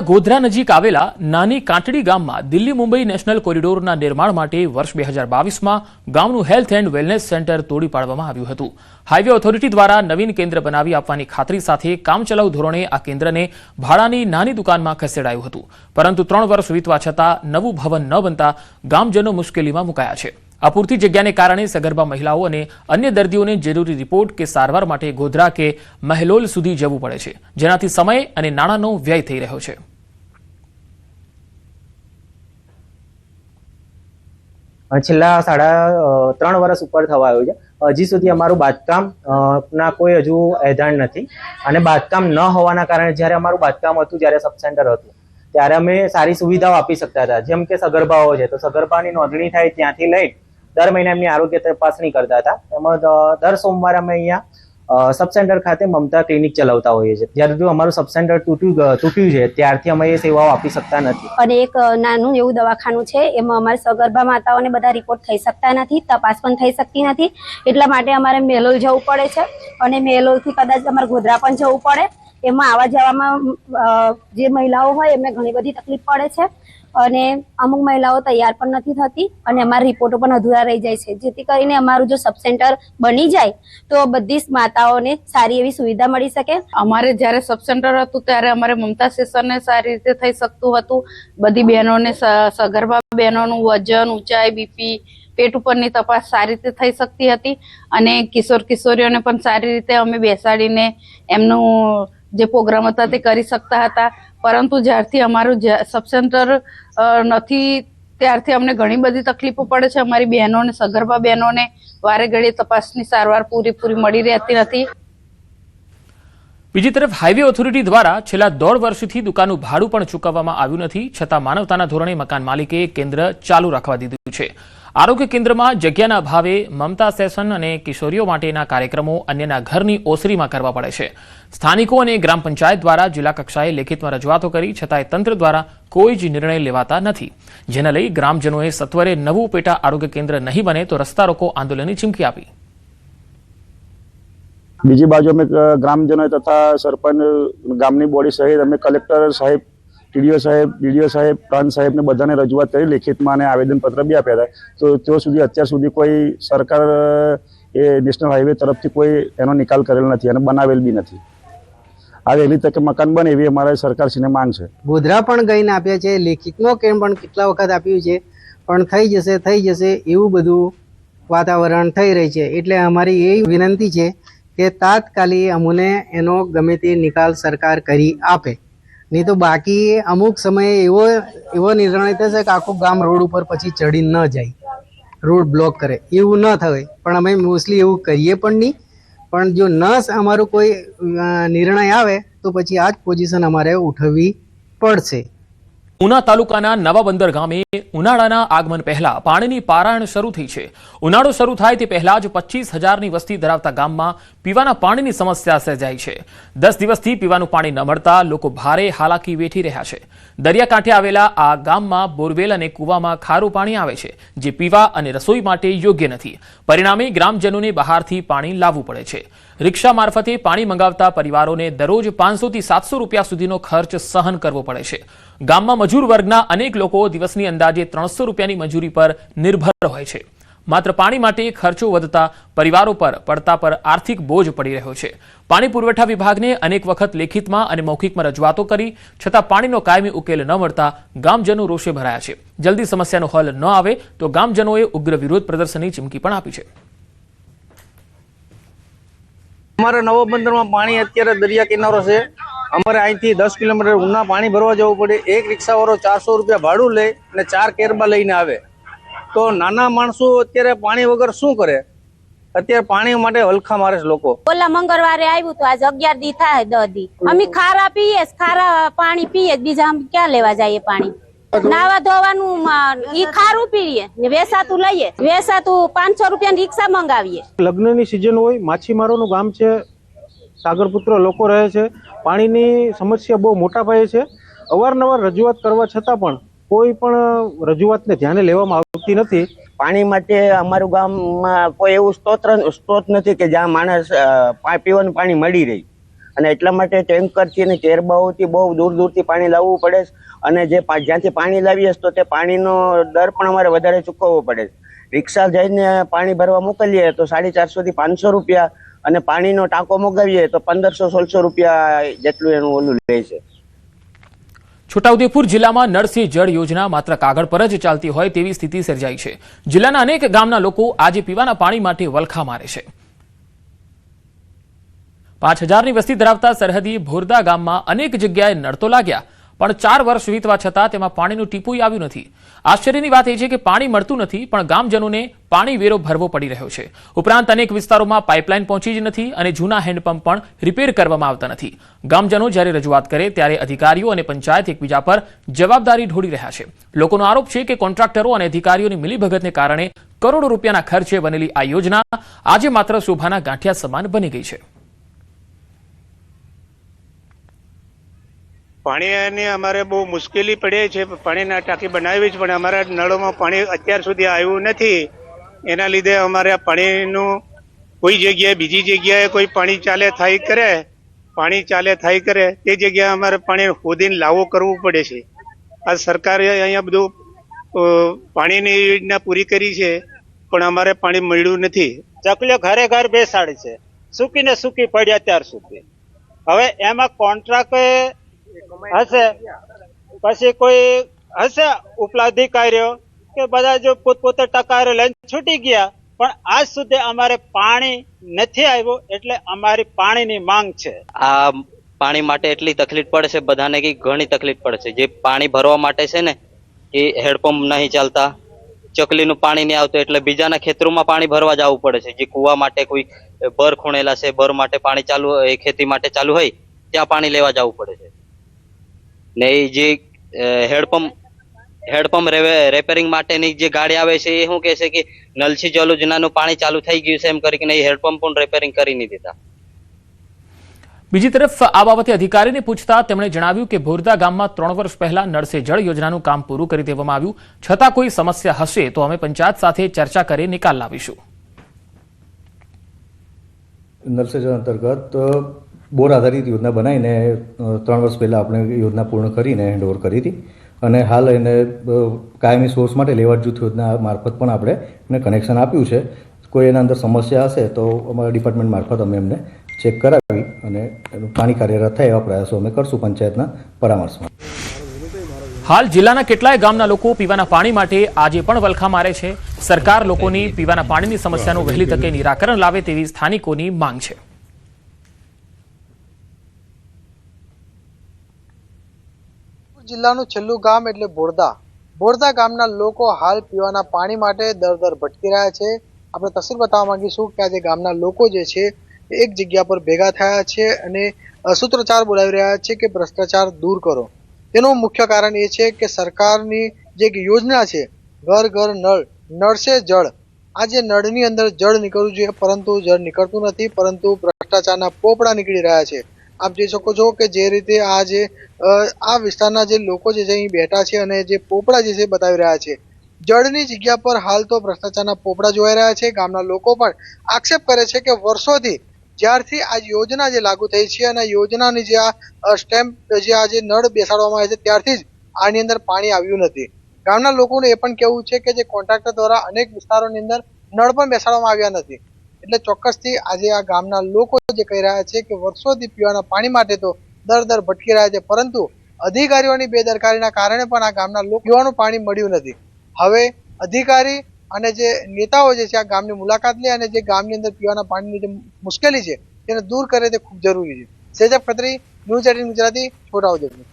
ગોધરા નજીક આવેલા નાની કાંટડી ગામમાં દિલ્હી મુંબઈ નેશનલ કોરિડોરના નિર્માણ માટે વર્ષ 2022માં ગામનું હેલ્થ એન્ડ વેલનેસ સેન્ટર તોડી પાડવામાં આવ્યું હતું। હાઈવે ઓથોરિટી દ્વારા નવીન કેન્દ્ર બનાવી આપવાની ખાતરી સાથે કામચલાઉ ધોરણે આ કેન્દ્રને ભાડાની નાની દુકાનમાં ખસેડાયું હતું, પરંતુ 3 વર્ષ વીતવા છતાં નવું ભવન ન બનતા ગામજનો મુશ્કેલીમાં મુકાયા છે। અપૂરતી જગ્યાને કારણે સગર્ભા મહિલાઓ અને અન્ય દર્દીઓને જરૂરી રિપોર્ટ કે સારવાર માટે ગોધરા કે મહેલોલ સુધી જવું પડે છે, જેનાથી સમય અને નાણાંનો વ્યય થઈ રહ્યો છે। છેલ્લા 3.5 વર્ષ ઉપર થવા આવ્યું છે। હજી સુધી અમારું બાંધકામ ના કોઈ હજુ એધાણ નથી અને બાંધકામ ન હોવાના કારણે જ્યારે અમારું બાંધકામ હતું, જ્યારે સબ સેન્ટર હતું, ત્યારે અમે સારી સુવિધાઓ આપી શકતા હતા, જેમ કે સગર્ભાઓ છે તો સગર્ભાની નોંધણી થાય ત્યાંથી લઈ દર મહિને એમની આરોગ્ય તપાસણી કરતા હતા। એમાં દર સોમવારે અમે અહીંયા સબ સેન્ટર ખાતે મમતા ક્લિનિક ચલાવતા હોઈએ છીએ। જ્યારે જો અમારું સબ સેન્ટર તૂટ્યું છે ત્યારથી અમે એ સેવાઓ આપી શકતા નથી। અને એક નાનું એવું દવાખાનું છે, એમાં અમારે સગર્ભા માતાઓને બધા રિપોર્ટ થઈ શકતા નથી, તપાસ પણ થઈ શકતી નથી, એટલા માટે અમારે મેલોલ જવું પડે છે અને મેલોલથી કદાચ અમારે ગોધરા પણ જવું પડે। એમાં આવવા જવામાં જે મહિલાઓ હોય એમને ઘણી બધી તકલીફ પડે છે અને અમુક મહિલાઓ તૈયાર પણ નથી થતી અને અમારા રિપોર્ટો પણ અધૂરા રહી જાય છે, જેથી કરીને અમારું જો સબ સેન્ટર બની જાય તો બધી માતાઓને સારી એવી સુવિધા મળી શકે। અમારે જ્યારે સબ સેન્ટર હતું ત્યારે અમારે મમતા સેશનને સારી રીતે થઈ શકતું હતું, બધી બહેનોને સગર્ભા બહેનોનું વજન, ઊંચાઈ, બીપી, પેટ ઉપરની તપાસ સારી રીતે થઈ શકતી હતી અને કિશોર કિશોરીઓને પણ સારી રીતે અમે બેસાડીને એમનું જે પ્રોગ્રામ હતા તે કરી શકતા હતા। પરંતુ જ્યારથી અમારું સબ સેન્ટર નથી ત્યારથી અમને ઘણી બધી તકલીફો પડે છે। અમારી બહેનોને, સગર્ભા બહેનોને વારે ઘડીએ તપાસની સારવાર પૂરેપૂરી મળી રહેતી નથી। બીજી તરફ હાઈવે ઓથોરિટી દ્વારા છેલ્લા 1.5 વર્ષથી દુકાનનું ભાડું પણ ચૂકવવામાં આવ્યું નથી, છતાં માનવતાના ધોરણે મકાન માલિકે કેન્દ્ર ચાલુ રાખવા દીધું છે। આરોગ્ય કેન્દ્રમાં જગ્યાના અભાવે મમતા સેશન અને કિશોરીઓ માટેના કાર્યક્રમો અન્યના ઘરની ઓસરીમાં કરવા પડે છે। સ્થાનિકો અને ગ્રામ પંચાયત દ્વારા જિલ્લા કક્ષાએ લેખિતમાં રજૂઆતો કરી છતાંય તંત્ર દ્વારા કોઈ જ નિર્ણય લેવાતા નથી, જેને લઈ ગ્રામજનોએ સત્વરે નવું પેટા આરોગ્ય કેન્દ્ર નહીં બને તો રસ્તા રોકો આંદોલનની ચીમકી આપી। બીજી બાજુ અમે ગ્રામજનો તથા સરપંચ, ગામની બોડી સહિત અમે કલેક્ટર સાહેબ, ટીડીઓ સાહેબ, ડીડીઓ સાહેબ, પ્રાંત સાહેબને બધાને રજૂઆત કરી લેખિતમાં અને આવેદનપત્ર બી આપ્યા હતા, તો તેઓ સુધી અત્યાર સુધી કોઈ સરકાર એ નેશનલ હાઈવે તરફથી કોઈ એનો નિકાલ કરેલ નથી અને બનાવેલ બી નથી। આ વહેલી તકે મકાન બને એવી અમારે સરકારશ્રીને માંગ છે। ગોધરા પણ ગઈને આપ્યા છે, લેખિતનો કેમ પણ કેટલા વખત આપ્યું છે, પણ થઈ જશે એવું બધું વાતાવરણ થઈ રહી છે। એટલે અમારી એ વિનંતી છે કે તાત્કાલિક અમને એનો ગમે તે નિકાલ સરકાર કરી આપે, નહીં તો બાકી અમુક સમયે એવો નિર્ણય થશે કે આખું ગામ રોડ ઉપર પછી ચડી ન જાય, રોડ બ્લોક કરે, એવું ન થાય। પણ અમે મોસ્ટલી એવું કરીએ પણ નહીં, પણ જો અમારું કોઈ નિર્ણય આવે તો પછી આ જ પોઝિશન અમારે ઉઠાવવી પડશે। ઉના તાલુકાના નવા બંદર ગામે ઉનાળાના આગમન પહેલા પાણીની પારાયણ શરૂ થઈ છે। ઉનાળો શરૂ થાય તે પહેલા જ 25,000ની વસ્તી ધરાવતા ગામમાં પીવાના પાણીની સમસ્યા સર્જાઈ છે। 10 દિવસથી પીવાનું પાણી ન મળતા લોકો ભારે હાલાકી વેઠી રહ્યા છે। દરિયાકાંઠે આવેલા આ ગામમાં બોરવેલ અને કૂવામાં ખારું પાણી આવે છે, જે પીવા અને રસોઈ માટે યોગ્ય નથી। પરિણામે ગ્રામજનોને બહારથી પાણી લાવવું પડે છે। રિક્ષા મારફતે પાણી મંગાવતા પરિવારોને દરરોજ 500 થી 700 રૂપિયા સુધીનો ખર્ચ સહન કરવો પડે છે। ગામમાં મજૂર વર્ગના અનેક લોકો દિવસની અંદાજે 300 રૂપિયાની મજૂરી પર નિર્ભર હોય છે। માત્ર પાણી માટે ખર્ચો વધતા પરિવારો પર પડતા પર આર્થિક બોજ પડી રહ્યો છે। પાણી પુરવઠા વિભાગને અનેક વખત લેખિતમાં અને મૌખિકમાં રજૂઆતો કરી છતાં પાણીનો કાયમી ઉકેલ ન મળતા ગામજનો રોષે ભરાયા છે। જલ્દી સમસ્યાનો હલ ન આવે તો ગામજનોએ ઉગ્ર વિરોધ પ્રદર્શનની ચીમકી પણ આપી છે। અમારા નવા બંદરમાં પાણી અત્યારે દરિયા કિનારો છે, અમારે અહીંથી 10 કિલોમીટર ઉના પાણી ભરવા જવું પડે। એક રિક્ષાવાળો 400 રૂપિયા ભાડું લે અને 4 કેરબા લઈને આવે, તો નાના માણસો અત્યારે પાણી વગર શું કરે? અત્યારે પાણી માટે હલખા મારે છે લોકો। ઓલા મંગળવારે આવ્યું તો આજ 11 દી થાય, 10 દી અમે ખારા પીએ, ખારા પાણી પીએ, બીજા ક્યાં લેવા જઈએ પાણી? નાવા ધોવાનું ઈ ખારું પીએ ને વેસાતું લઈએ, વેસાતું 500 રૂપિયાની રિક્ષા મંગાવીએ। લગ્નની સિઝન હોય, માછીમારોનું ગામ છે, સાગરપુત્ર લોકો રહે છે, પાણીની સમસ્યા બહુ મોટા પાયે છે। અવારનવાર રજૂઆત કરવા છતાં પણ કોઈ પણ રજૂઆતને ધ્યાને લેવામાં આવતી નથી। પાણી માટે અમારું ગામમાં કોઈ એવું સ્ત્રોત નથી કે જ્યાં માણસ પીવાનું પાણી મળી રહે, અને એટલા માટે ટેન્કરથી અને ચેરબાઓથી બહુ દૂર દૂરથી પાણી લાવવું પડે છે. અને જ્યાંથી પાણી લાવીએ તો તે પાણીનો દર પણ અમારે વધારે ચૂકવવો પડે છે. રિક્ષા જઈને પાણી ભરવા મોકલીએ તો 450 થી 500 રૂપિયા, અને પાણીનો ટાંકો મોગાવીએ તો 1500-1600 રૂપિયા જેટલું એનું ઓલું લે છે. છોટાઉદેપુર જિલ્લામાં નળ સે જળ યોજના માત્ર કાગળ પર જ ચાલતી હોય તેવી સ્થિતિ સર્જાઈ છે. જિલ્લાના અનેક ગામના લોકો આજે પીવાના પાણી માટે વલખા મારે છે. 5000ની વસ્તી ધરાવતા સરહદી ભોરદા ગામમાં અનેક જગ્યાએ નળ તો લાગ્યા, પણ 4 વર્ષ વીતવા છતાં તેમાં પાણીનું ટીપું આવ્યું નથી. આશ્ચર્યની વાત એ છે કે પાણી મળતું નથી, પણ ગામજનોને પાણી વેરો ભરવો પડી રહ્યો છે. ઉપરાંત અનેક વિસ્તારોમાં પાઇપલાઇન પહોંચી જ નથી અને જૂના હેન્ડપંપ પણ રિપેર કરવામાં આવતા નથી. ગામજનો જ્યારે રજૂઆત કરે ત્યારે અધિકારીઓ અને પંચાયત એકબીજા પર જવાબદારી ઢોળી રહ્યા છે. લોકોનો આરોપ છે કે કોન્ટ્રાક્ટરો અને અધિકારીઓની મિલીભગતને કારણે કરોડો રૂપિયાના ખર્ચે બનેલી આ યોજના આજે માત્ર શોભાના ગાંઠિયા સમાન બની ગઈ છે. પાણીની અમારે બહુ મુશ્કેલી પડે છે. પાણીના ટાંકી બનાવી છે, પણ અમારા નળોમાં પાણી અત્યાર સુધી આવ્યું નથી. એના લીધે અમારે પાણીનું કોઈ જગ્યાએ બીજી જગ્યાએ કોઈ પાણી ચાલે થાય કરે તે જગ્યાએ અમારે પાણી ખોદીને લાવો કરવું પડે છે. આ સરકારે અહીંયા બધું પાણીની યોજના પૂરી કરી છે, પણ અમારે પાણી મળ્યું નથી. ચકલીઓ ઘરે ઘર બેસાડે છે, સૂકી ને સૂકી પડ્યા અત્યાર સુધી. હવે એમાં કોન્ટ્રાક્ટ હશે, પછી કોઈ હશે ઉપલા અધિકારીઓ કે બધા જો પોતપોતે ટકારે લઈને છૂટી ગયા, પણ આજ સુધી અમારે પાણી નથી આવ્યું. એટલે અમારી પાણીની માંગ છે. આ પાણી માટે એટલી તકલીફ પડે છે બધાને કે ઘણી તકલીફ પડે છે. જે પાણી ભરવા માટે છે ને એ હેડપંપ નહીં ચાલતા, ચકલીનું પાણી નહીં આવતું એટલે બીજાના ખેતરોમાં પાણી ભરવા જવું પડે છે. જે કુવા માટે કોઈ બર ખૂણેલા છે, બર માટે પાણી ચાલુ, ખેતી માટે ચાલુ હોય ત્યાં પાણી લેવા જવું પડે છે. ને એ જે હેડપંપ રેપેરિંગ માટેની જે ગાડી આવે છે એ શું કહે છે કે નલ સે જળ યોજનાનું પાણી ચાલુ થઈ ગયું છે એમ કરીને એ હેડપંપ પણ રેપેરિંગ કરી નહીં દેતા. બીજી તરફ આ બાબતે અધિકારીને પૂછતા તેમણે જણાવ્યું કે ભોરદા ગામમાં 3 વર્ષ પહેલા નળ સે જળ યોજનાનું કામ પૂરું કરી દેવામાં આવ્યું. છતાં કોઈ સમસ્યા હશે તો અમે પંચાયત સાથે ચર્ચા કરી નિકાલ લાવીશું. નળ સે જળ અંતર્ગત બોર આધારિત યોજના બનાવીને 3 વર્ષ પહેલાં આપણે યોજના પૂર્ણ કરીને હેન્ડઓવર કરી હતી, અને હાલ એને કાયમી સોર્સ માટે લેવાડ જૂથ યોજના મારફત પણ આપણે એને કનેક્શન આપ્યું છે. કોઈ એના અંદર સમસ્યા હશે તો અમારા ડિપાર્ટમેન્ટ મારફત અમે એમને ચેક કરાવી અને એનું પાણી કાર્યરત થાય એવા પ્રયાસો અમે કરશું પંચાયતના પરામર્શમાં. હાલ જિલ્લાના કેટલાય ગામના લોકો પીવાના પાણી માટે આજે પણ વલખા મારે છે. સરકાર લોકોની પીવાના પાણીની સમસ્યાનું વહેલી તકે નિરાકરણ લાવે તેવી સ્થાનિકોની માંગ છે. જિલ્લાનું છેલ્લું ગામ એટલે બોરદા ગામના લોકો હાલ પીવાના પાણી માટે દર ભટકી રહ્યા છે. આપણે તસવીર બતાવવા માંગીશું કે આજે ગામના લોકો જે છે એક જગ્યા પર ભેગા થયા છે અને સૂત્રોચ્ચાર બોલાવી રહ્યા છે કે ભ્રષ્ટાચાર દૂર કરો. તેનું મુખ્ય કારણ એ છે કે સરકારની જે યોજના છે ઘર ઘર નળ સે જળ, આ જે નળની અંદર જળ નીકળવું જોઈએ પરંતુ જળ નીકળતું નથી, પરંતુ ભ્રષ્ટાચારના પોપડા નીકળી રહ્યા છે. આપ જોઈ શકો છો કે જે રીતે આ વિસ્તારના જે લોકો જે છે અહીં બેઠા છે અને જે પોપડા જે છે બતાવી રહ્યા છે. જળની જગ્યા પર હાલ તો ભ્રષ્ટાચારના પોપડા જોવાઈ રહ્યા છે. ગામના લોકો પણ આક્ષેપ કરે છે કે વર્ષોથી જ્યારથી આ યોજના જે લાગુ થઈ છે અને યોજનાની જે આ સ્ટેમ્પ જે આ જે નળ બેસાડવામાં આવે છે ત્યારથી જ આની અંદર પાણી આવ્યું નથી. ગામના લોકોનું એ પણ કહેવું છે કે જે કોન્ટ્રાક્ટર દ્વારા અનેક વિસ્તારોની અંદર નળ પણ બેસાડવામાં આવ્યા નથી. એટલે ચોક્કસથી આજે આ ગામના લોકો જે કહી રહ્યા છે કે વર્ષોથી પીવાના પાણી માટે તો દર ભટકી રહ્યા છે, પરંતુ અધિકારીઓની બેદરકારીના કારણે પણ આ ગામના લોકો પીવાનું પાણી મળ્યું નથી. હવે અધિકારી અને જે નેતાઓ જે છે આ ગામની મુલાકાત લે અને જે ગામની અંદર પીવાના પાણીની જે મુશ્કેલી છે તેને દૂર કરે તે ખૂબ જરૂરી છે. સેજબ ખત્રી, ન્યૂઝ 18 ગુજરાતી, છોટાઉદેપુર.